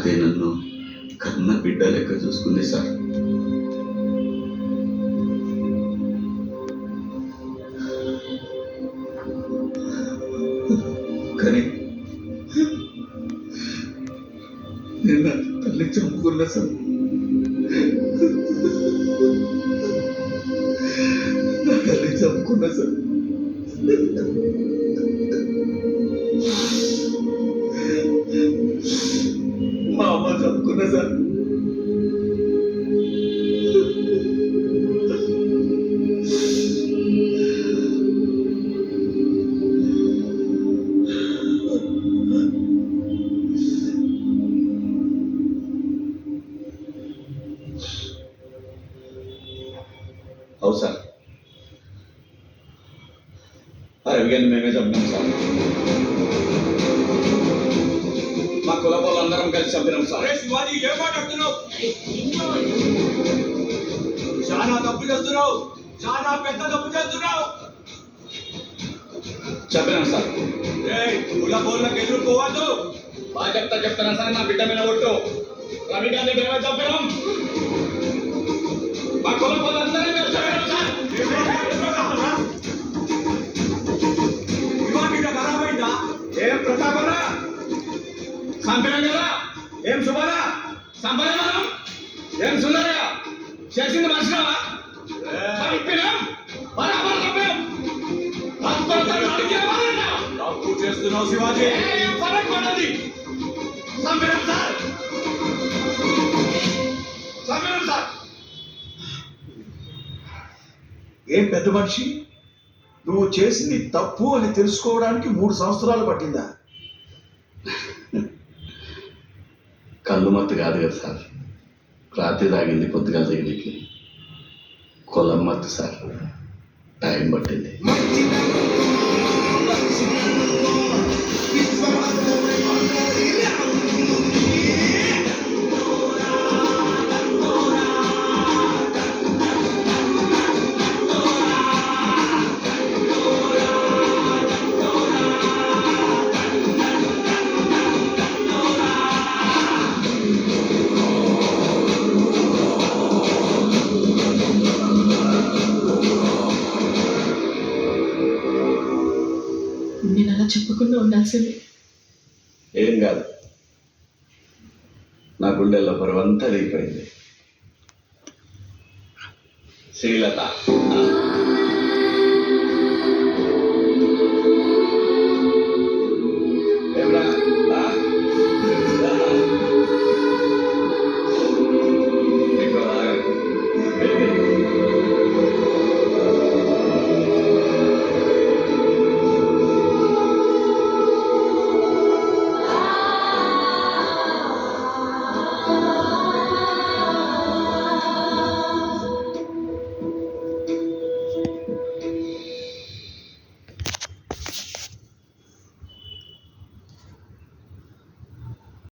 అదే నన్ను కన్న బిడ్డ లెక్క చూసుకుంది సార్. కానీ నేను నా తల్లి చంపుకున్నా సార్. నా తల్లి చంపుకున్నా సార్. మా అమ్మ చంపుకున్నా సార్. అవును సార్, రవిగారిని మేమే చంపినాం సార్. మా కుల వాళ్ళందరం కలిసి చంపినాం సార్. శివాజీ ఏ మాట్లాడుతున్నావు? చాలా తప్పు చేస్తున్నావు, చాలా పెద్ద తప్పు చేస్తున్నావు. చంపినాం సార్. కుల బోర్లకు ఎదుర్కోవద్దు. బాగా చెప్తాను సార్. నా బిడ్డ మీద ఒట్టు. రవి గారిని మేమే చంపినాం. మా కుల వాళ్ళందరం కలిసి చంపినాం సార్. ఖరాబైందా? ఏం ప్రతాపరా చంపినాం కదా. ఏం శుభరా సంపదనం. ఏం సుందరగా చేసింది మర్చినావా? చంపినాం, బరాబర్ చంపినాం. తప్పు చేస్తున్నావు శివాజీ. పడది చంపినాం సార్. చంపినాం సార్. ఏం పెద్ద మనిషి, నువ్వు చేసింది తప్పు అని తెలుసుకోవడానికి 3 సంవత్సరాలు పట్టిందా? కళ్ళు మత్తు కాదు కదా సార్. రాత్రి తాగింది పొద్దుగా తగిలికి. కొలం మత్తు సార్. టైం పట్టింది. నేను అలా చెప్పకుండా ఉండాల్సింది. ఏం కాదు, నా గుండెల్లో పరువంతా దిగిపోయింది. శ్రీలత